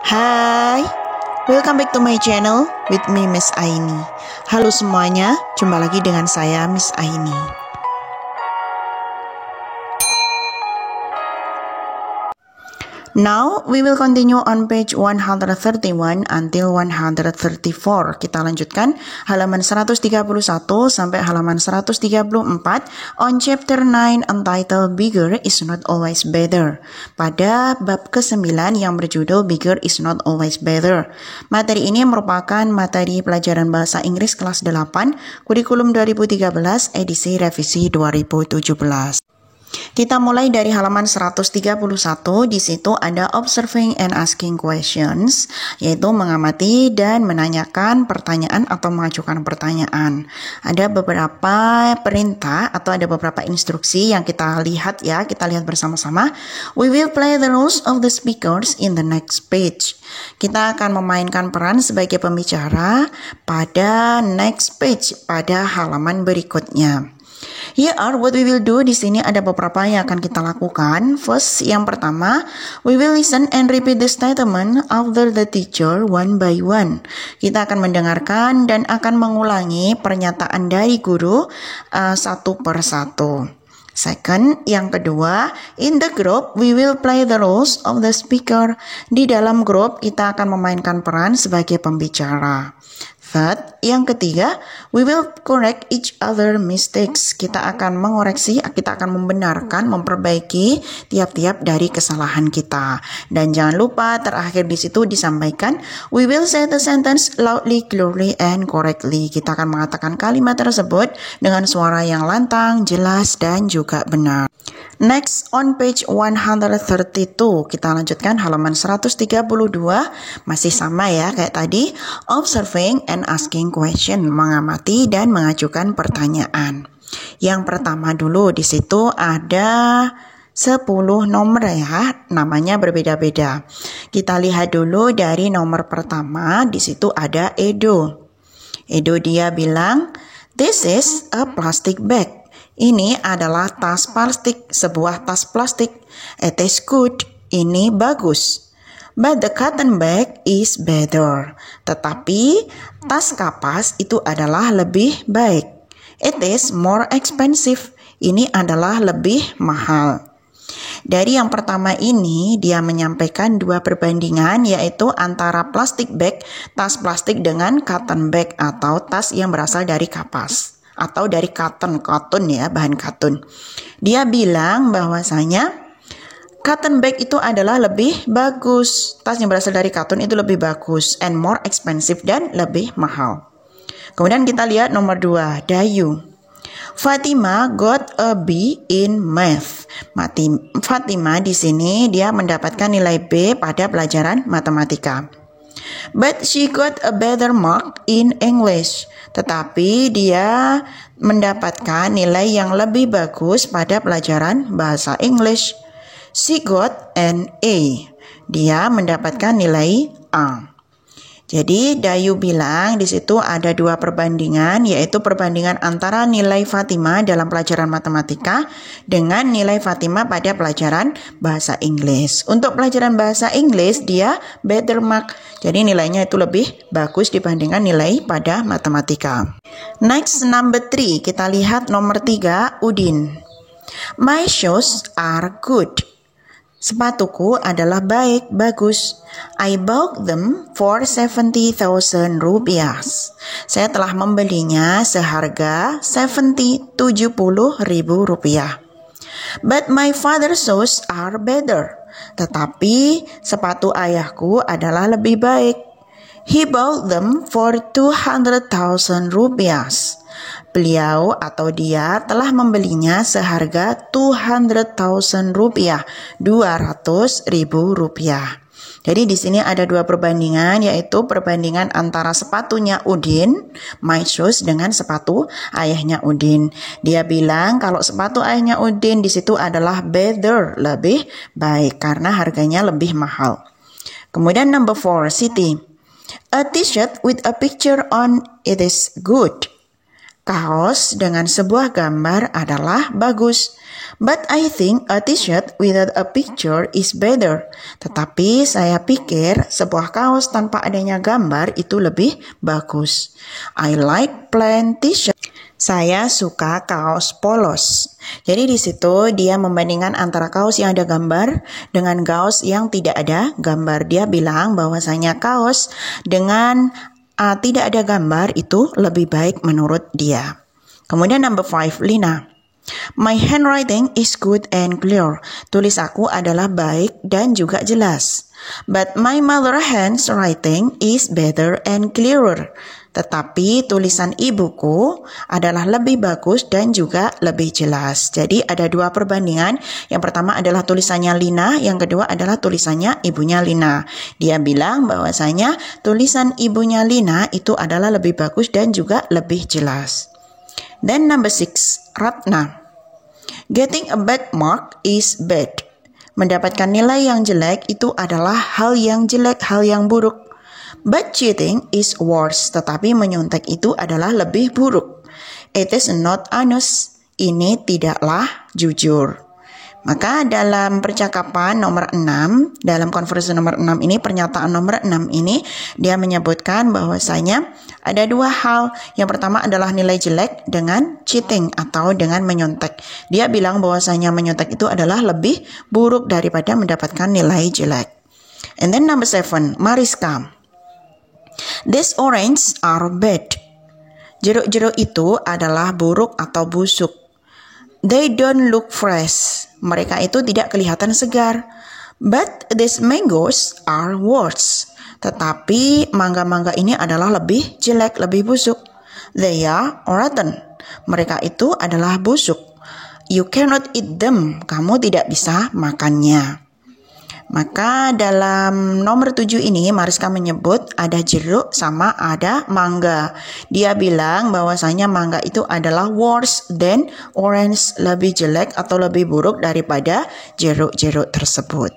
Hai, welcome back to my channel with me Miss Aini. Halo semuanya, jumpa lagi dengan saya Miss Aini. Now we will continue on page 131 until 134. Kita lanjutkan halaman 131 sampai halaman 134 on chapter 9 entitled Bigger is not always better. Pada bab ke-9 yang berjudul Bigger is not always better. Materi ini merupakan materi pelajaran bahasa Inggris kelas 8, kurikulum 2013, edisi revisi 2017. Kita mulai dari halaman 131, di situ ada observing and asking questions, yaitu mengamati dan menanyakan pertanyaan atau mengajukan pertanyaan. Ada beberapa perintah atau ada beberapa instruksi yang kita lihat ya, kita lihat bersama-sama. We will play the roles of the speakers in the next page. Kita akan memainkan peran sebagai pembicara pada next page, pada halaman berikutnya. Here are what we will do. Di sini ada beberapa yang akan kita lakukan. First, yang pertama, we will listen and repeat the statement after the teacher one by one. Kita akan mendengarkan dan akan mengulangi pernyataan dari guru satu per satu. Second, yang kedua, in the group we will play the roles of the speaker. Di dalam grup kita akan memainkan peran sebagai pembicara. Third, yang ketiga, we will correct each other mistakes. Kita akan mengoreksi, kita akan membenarkan, memperbaiki tiap-tiap dari kesalahan kita. Dan jangan lupa terakhir di situ disampaikan, we will say the sentence loudly, clearly, and correctly. Kita akan mengatakan kalimat tersebut dengan suara yang lantang, jelas, dan juga benar. Next, on page 132, kita lanjutkan halaman 132, masih sama ya kayak tadi, observing and asking question, mengamati dan mengajukan pertanyaan. Yang pertama dulu, di situ ada 10 nomor ya, namanya berbeda-beda. Kita lihat dulu dari nomor pertama, di situ ada Edo. Edo dia bilang, this is a plastic bag. Ini adalah tas plastik, sebuah tas plastik. It is good, ini bagus. But the cotton bag is better. Tetapi tas kapas itu adalah lebih baik. It is more expensive. Ini adalah lebih mahal. Dari yang pertama ini, dia menyampaikan dua perbandingan, yaitu antara plastic bag, tas plastik dengan cotton bag atau tas yang berasal dari kapas. Atau dari cotton ya, bahan katun. Dia bilang bahwasanya cotton bag itu adalah lebih bagus. Tas yang berasal dari katun itu lebih bagus. And more expensive, dan lebih mahal. Kemudian kita lihat nomor 2, Dayu. Fatima got a B in math. Fatima di sini dia mendapatkan nilai B pada pelajaran matematika. But she got a better mark in English. Tetapi dia mendapatkan nilai yang lebih bagus pada pelajaran bahasa English. She got an A. Dia mendapatkan nilai A. Jadi Dayu bilang di situ ada dua perbandingan, yaitu perbandingan antara nilai Fatima dalam pelajaran matematika dengan nilai Fatima pada pelajaran bahasa Inggris. Untuk pelajaran bahasa Inggris dia better mark, jadi nilainya itu lebih bagus dibandingkan nilai pada matematika. Next, number 3, kita lihat nomor 3, Udin. My shoes are good. Sepatuku adalah baik, bagus. I bought them for 70,000 rupiah. Saya telah membelinya seharga 70 ribu rupiah. But my father's shoes are better. Tetapi sepatu ayahku adalah lebih baik. He bought them for 200,000 rupiah. Beliau atau dia telah membelinya seharga 200,000 rupiah, 200.000 rupiah. Jadi di sini ada dua perbandingan, yaitu perbandingan antara sepatunya Udin, my shoes, dengan sepatu ayahnya Udin. Dia bilang kalau sepatu ayahnya Udin di situ adalah better, lebih baik karena harganya lebih mahal. Kemudian number 4, Siti. A t-shirt with a picture on it is good. Kaos dengan sebuah gambar adalah bagus. But I think a t-shirt without a picture is better. Tetapi saya pikir sebuah kaos tanpa adanya gambar itu lebih bagus. I like plain t-shirt. Saya suka kaos polos. Jadi di situ dia membandingkan antara kaos yang ada gambar dengan kaos yang tidak ada gambar. Dia bilang bahwasanya kaos dengan tidak ada gambar itu lebih baik menurut dia. Kemudian number 5, Lina. My handwriting is good and clear. Tulis aku adalah baik dan juga jelas. But my mother's handwriting is better and clearer. Tetapi tulisan ibuku adalah lebih bagus dan juga lebih jelas. Jadi ada dua perbandingan. Yang pertama adalah tulisannya Lina, yang kedua adalah tulisannya ibunya Lina. Dia bilang bahwasanya tulisan ibunya Lina itu adalah lebih bagus dan juga lebih jelas. Then number 6, Ratna. Getting a bad mark is bad. Mendapatkan nilai yang jelek itu adalah hal yang jelek, hal yang buruk. But cheating is worse. Tetapi menyontek itu adalah lebih buruk. It is not honest. Ini tidaklah jujur. Maka dalam percakapan nomor 6, dalam konversi nomor 6 ini, pernyataan nomor 6 ini, dia menyebutkan bahwasanya ada dua hal. Yang pertama adalah nilai jelek dengan cheating atau dengan menyontek. Dia bilang bahwasanya menyontek itu adalah lebih buruk daripada mendapatkan nilai jelek. And then number 7, Mariska. These oranges are bad. Jeruk-jeruk itu adalah buruk atau busuk. They don't look fresh. Mereka itu tidak kelihatan segar. But these mangoes are worse. Tetapi mangga-mangga ini adalah lebih jelek, lebih busuk. They are rotten. Mereka itu adalah busuk. You cannot eat them. Kamu tidak bisa makannya. Maka dalam nomor 7 ini Mariska menyebut ada jeruk sama ada mangga. Dia bilang bahwasanya mangga itu adalah worse than orange, lebih jelek atau lebih buruk daripada jeruk-jeruk tersebut.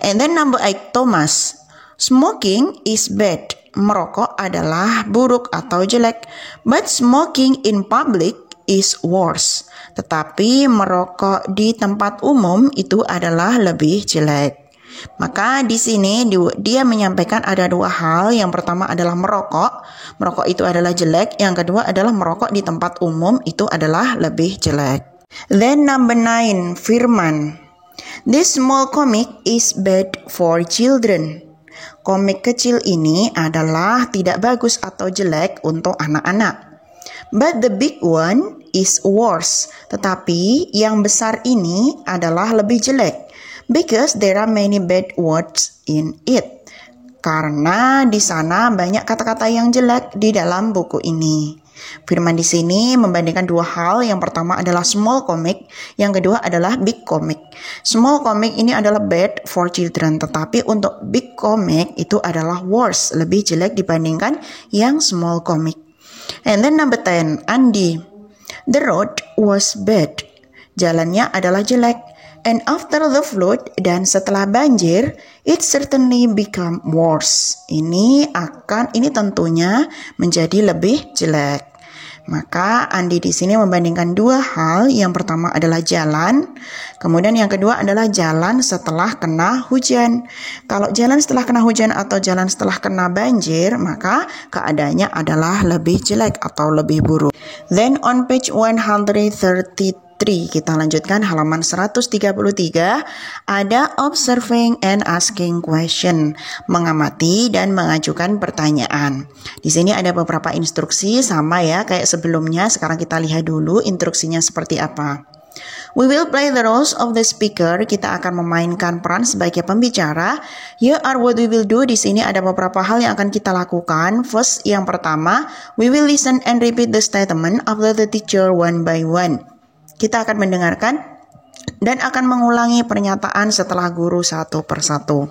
And then number 8, Thomas. Smoking is bad. Merokok adalah buruk atau jelek. But smoking in public is worse. Tetapi merokok di tempat umum itu adalah lebih jelek. Maka di sini dia menyampaikan ada dua hal. Yang pertama adalah merokok. Merokok itu adalah jelek. Yang kedua adalah merokok di tempat umum itu adalah lebih jelek. Then number 9, Firman. This small comic is bad for children. Komik kecil ini adalah tidak bagus atau jelek untuk anak-anak. But the big one is worse. Tetapi yang besar ini adalah lebih jelek. Because there are many bad words in it. Karena di sana banyak kata-kata yang jelek di dalam buku ini. Firman di sini membandingkan dua hal. Yang pertama adalah small comic, yang kedua adalah big comic. Small comic ini adalah bad for children, tetapi untuk big comic itu adalah worse, lebih jelek dibandingkan yang small comic. And then number 10, Andi. The road was bad. Jalannya adalah jelek. And after the flood, dan setelah banjir, it certainly become worse. Ini tentunya menjadi lebih jelek. Maka Andi di sini membandingkan dua hal. Yang pertama adalah jalan, kemudian yang kedua adalah jalan setelah kena hujan. Kalau jalan setelah kena hujan atau jalan setelah kena banjir, maka keadaannya adalah lebih jelek atau lebih buruk. Then on page 133, kita lanjutkan halaman 133, ada observing and asking question, mengamati dan mengajukan pertanyaan. Di sini ada beberapa instruksi sama ya kayak sebelumnya. Sekarang kita lihat dulu instruksinya seperti apa. We will play the roles of the speaker. Kita akan memainkan peran sebagai pembicara. Here are what we will do. Di sini ada beberapa hal yang akan kita lakukan. First, yang pertama, we will listen and repeat the statement of the teacher one by one. Kita akan mendengarkan dan akan mengulangi pernyataan setelah guru satu persatu.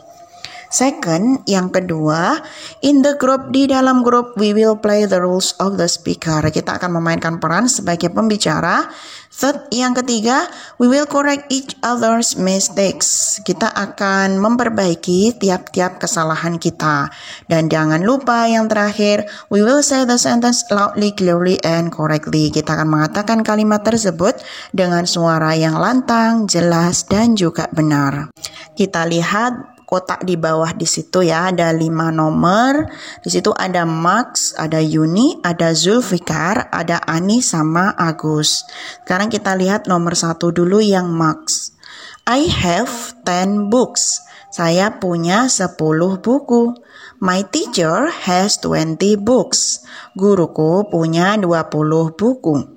Second, yang kedua, in the group, di dalam grup, we will play the roles of the speaker. Kita akan memainkan peran sebagai pembicara. Third, yang ketiga, we will correct each other's mistakes. Kita akan memperbaiki tiap-tiap kesalahan kita. Dan jangan lupa yang terakhir, we will say the sentence loudly, clearly, and correctly. Kita akan mengatakan kalimat tersebut dengan suara yang lantang, jelas, dan juga benar. Kita lihat kotak di bawah di situ ya, ada 5 nomor. Di situ ada Max, ada Yuni, ada Zulfikar, ada Ani sama Agus. Sekarang kita lihat nomor 1 dulu yang Max. I have 10 books. Saya punya 10 buku. My teacher has 20 books. Guruku punya 20 buku.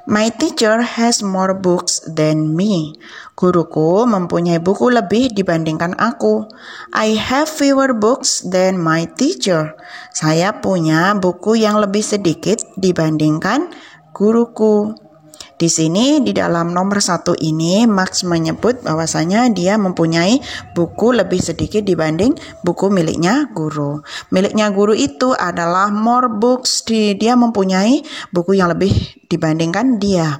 My teacher has more books than me. Guruku mempunyai buku lebih dibandingkan aku. I have fewer books than my teacher. Saya punya buku yang lebih sedikit dibandingkan guruku. Di sini di dalam nomor 1 ini Max menyebut bahwasanya dia mempunyai buku lebih sedikit dibanding buku miliknya guru. Miliknya guru itu adalah more books. Dia mempunyai buku yang lebih dibandingkan dia.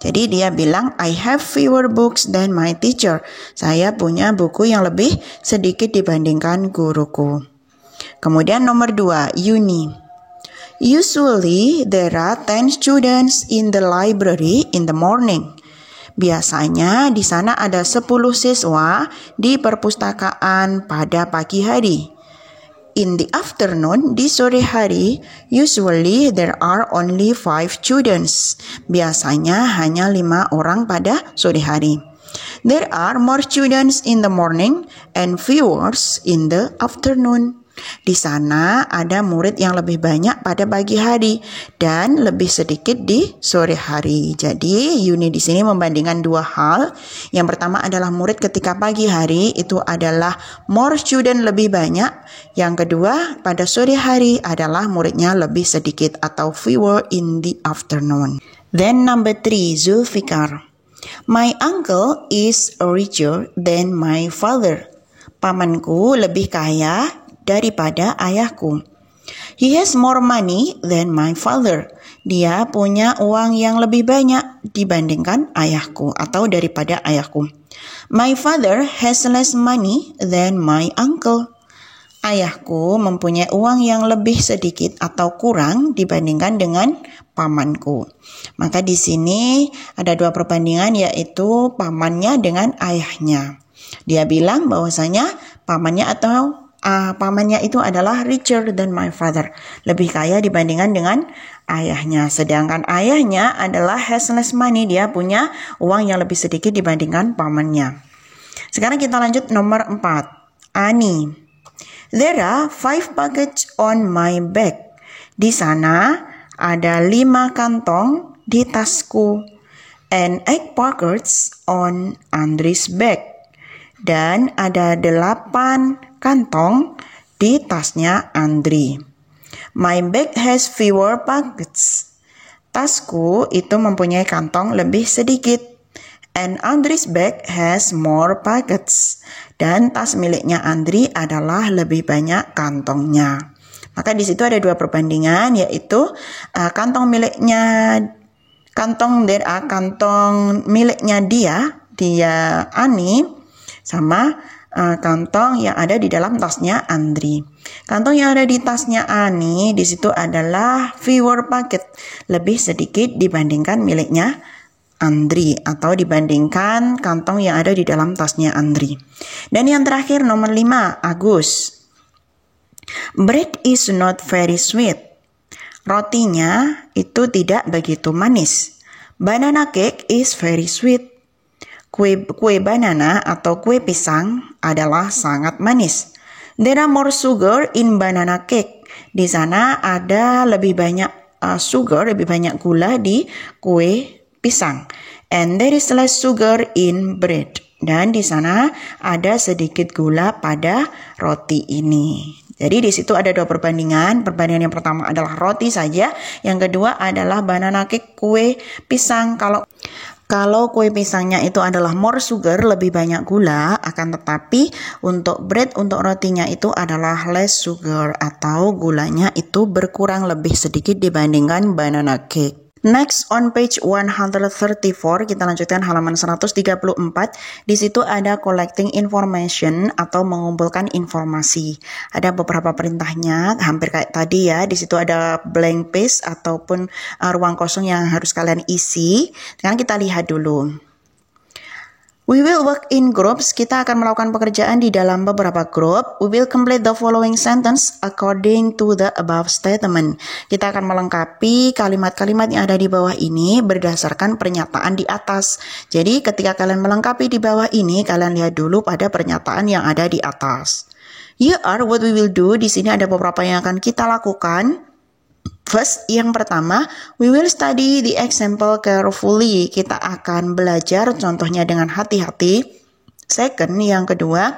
Jadi dia bilang I have fewer books than my teacher. Saya punya buku yang lebih sedikit dibandingkan guruku. Kemudian nomor 2, Yuni. Usually, there are 10 students in the library in the morning. Biasanya di sana ada 10 siswa di perpustakaan pada pagi hari. In the afternoon, di sore hari, usually there are only 5 students. Biasanya hanya 5 orang pada sore hari. There are more students in the morning and fewer in the afternoon. Di sana ada murid yang lebih banyak pada pagi hari dan lebih sedikit di sore hari. Jadi Yuni di sini membandingkan 2 hal. Yang pertama adalah murid ketika pagi hari itu adalah more student lebih banyak. Yang kedua pada sore hari adalah muridnya lebih sedikit atau fewer in the afternoon. Then number 3, Zulfikar. My uncle is richer than my father. Pamanku lebih kaya daripada ayahku. He has more money than my father. Dia punya uang yang lebih banyak dibandingkan ayahku atau daripada ayahku. My father has less money than my uncle. Ayahku mempunyai uang yang lebih sedikit atau kurang dibandingkan dengan pamanku. Maka di sini ada 2 perbandingan, yaitu pamannya dengan ayahnya. Dia bilang bahwasanya pamannya itu adalah richer than my father, lebih kaya dibandingkan dengan ayahnya. Sedangkan ayahnya adalah has less money, dia punya uang yang lebih sedikit dibandingkan pamannya. Sekarang kita lanjut nomor 4, Ani. There are 5 pockets on my bag. Di sana ada 5 kantong di tasku. And 8 pockets on Andri's bag. Dan ada 8 kantong di tasnya Andri. My bag has fewer pockets. Tasku itu mempunyai kantong lebih sedikit. And Andri's bag has more pockets. Dan tas miliknya Andri adalah lebih banyak kantongnya. Maka di situ ada 2 perbandingan, yaitu kantong miliknya dia Ani sama kantong yang ada di dalam tasnya Andri. Kantong yang ada di tasnya Ani di situ adalah fewer pocket, lebih sedikit dibandingkan miliknya Andri atau dibandingkan kantong yang ada di dalam tasnya Andri. Dan yang terakhir nomor 5, Agus. Bread is not very sweet. Rotinya itu tidak begitu manis. Banana cake is very sweet. Kue banana atau kue pisang adalah sangat manis. There are more sugar in banana cake. Di sana ada lebih banyak sugar, lebih banyak gula di kue pisang. And there is less sugar in bread. Dan di sana ada sedikit gula pada roti ini. Jadi di situ ada 2 perbandingan. Perbandingan yang pertama adalah roti saja, yang kedua adalah banana cake, kue pisang. Kalau Kalau kue pisangnya itu adalah more sugar, lebih banyak gula, akan tetapi untuk bread, untuk rotinya itu adalah less sugar atau gulanya itu berkurang lebih sedikit dibandingkan banana cake. Next on page 134, kita lanjutkan halaman 134. Di situ ada collecting information atau mengumpulkan informasi. Ada beberapa perintahnya, hampir kayak tadi ya. Di situ ada blank space ataupun ruang kosong yang harus kalian isi. Sekarang kita lihat dulu. We will work in groups. Kita akan melakukan pekerjaan di dalam beberapa grup. We will complete the following sentence according to the above statement. Kita akan melengkapi kalimat-kalimat yang ada di bawah ini berdasarkan pernyataan di atas. Jadi ketika kalian melengkapi di bawah ini, kalian lihat dulu pada pernyataan yang ada di atas. Here are what we will do. Di sini ada beberapa yang akan kita lakukan. First, yang pertama, we will study the example carefully. Kita akan belajar contohnya dengan hati-hati. Second, yang kedua,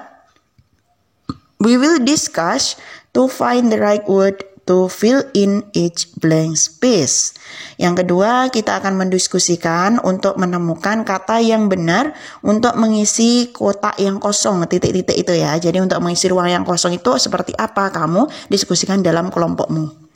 we will discuss to find the right word to fill in each blank space. Yang kedua, kita akan mendiskusikan untuk menemukan kata yang benar untuk mengisi kotak yang kosong, titik-titik itu ya. Jadi untuk mengisi ruang yang kosong itu seperti apa, kamu diskusikan dalam kelompokmu.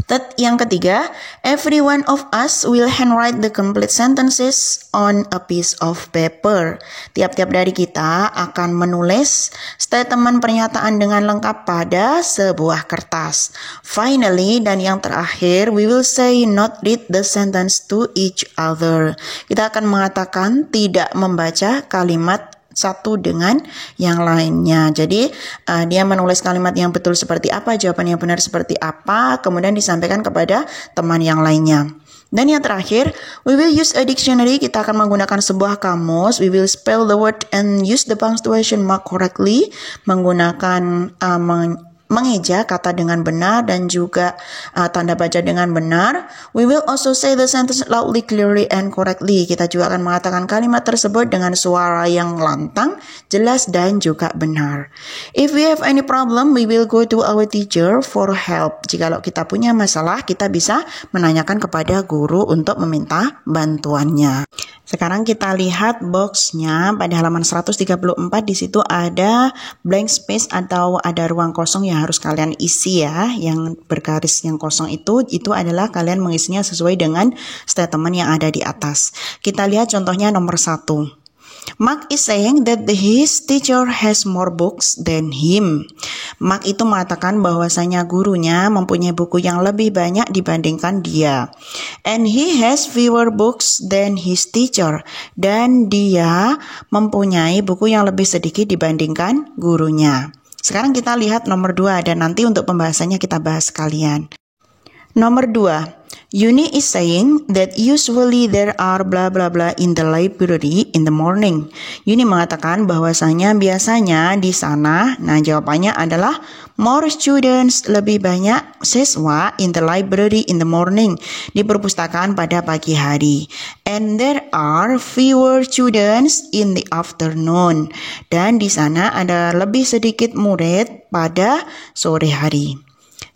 Third, yang ketiga, every one of us will handwrite the complete sentences on a piece of paper. Tiap-tiap dari kita akan menulis statement pernyataan dengan lengkap pada sebuah kertas. Finally, dan yang terakhir, we will say not read the sentence to each other. Kita akan mengatakan tidak membaca kalimat satu dengan yang lainnya. Jadi dia menulis kalimat yang betul seperti apa, jawaban yang benar seperti apa, kemudian disampaikan kepada teman yang lainnya. Dan yang terakhir, we will use a dictionary. Kita akan menggunakan sebuah kamus. We will spell the word and use the punctuation mark correctly. Menggunakan mengeja kata dengan benar dan juga tanda baca dengan benar. We will also say the sentence loudly, clearly, and correctly. Kita juga akan mengatakan kalimat tersebut dengan suara yang lantang, jelas, dan juga benar. If we have any problem, we will go to our teacher for help. Jikalau kita punya masalah, kita bisa menanyakan kepada guru untuk meminta bantuannya. Sekarang kita lihat boxnya pada halaman 134. Di situ ada blank space atau ada ruang kosong yang harus kalian isi ya. Yang bergaris yang kosong itu adalah kalian mengisinya sesuai dengan statement yang ada di atas. Kita lihat contohnya nomor 1. Mark is saying that his teacher has more books than him. Mark itu mengatakan bahwasanya gurunya mempunyai buku yang lebih banyak dibandingkan dia. And he has fewer books than his teacher. Dan dia mempunyai buku yang lebih sedikit dibandingkan gurunya. Sekarang kita lihat nomor 2 dan nanti untuk pembahasannya kita bahas sekalian. Nomor 2. Yuni is saying that usually there are blah blah blah in the library in the morning. Yuni mengatakan bahwasanya biasanya di sana, nah jawabannya adalah more students, lebih banyak siswa in the library in the morning, di perpustakaan pada pagi hari. And there are fewer students in the afternoon. Dan di sana ada lebih sedikit murid pada sore hari.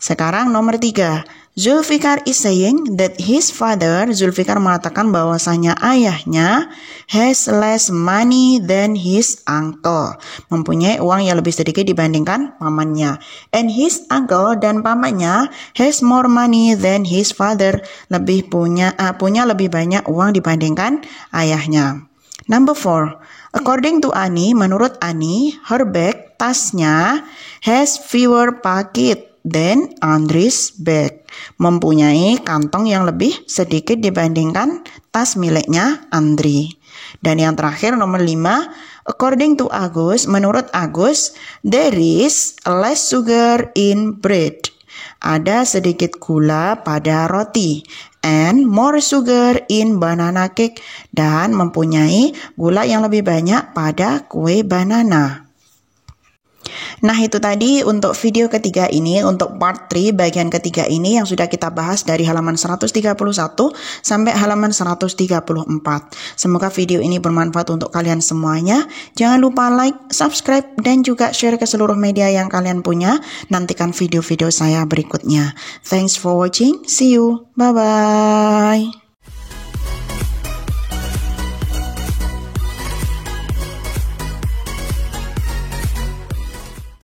Sekarang nomor 3. Zulfikar is saying that his father, Zulfikar mengatakan bahwasanya ayahnya has less money than his uncle. Mempunyai uang yang lebih sedikit dibandingkan pamannya. And his uncle dan pamannya has more money than his father. Punya lebih banyak uang dibandingkan ayahnya. Number 4. According to Ani, menurut Ani, her bag, tasnya, has fewer pocket than Andri's bag. Mempunyai kantong yang lebih sedikit dibandingkan tas miliknya Andri. Dan yang terakhir nomor 5, according to Agus, menurut Agus, there is less sugar in bread. Ada sedikit gula pada roti. And more sugar in banana cake. Dan mempunyai gula yang lebih banyak pada kue banana. Nah itu tadi untuk video ketiga ini, untuk part 3 bagian ketiga ini yang sudah kita bahas dari halaman 131 sampai halaman 134. Semoga video ini bermanfaat untuk kalian semuanya. Jangan lupa like, subscribe, dan juga share ke seluruh media yang kalian punya. Nantikan video-video saya berikutnya. Thanks for watching. See you. Bye-bye.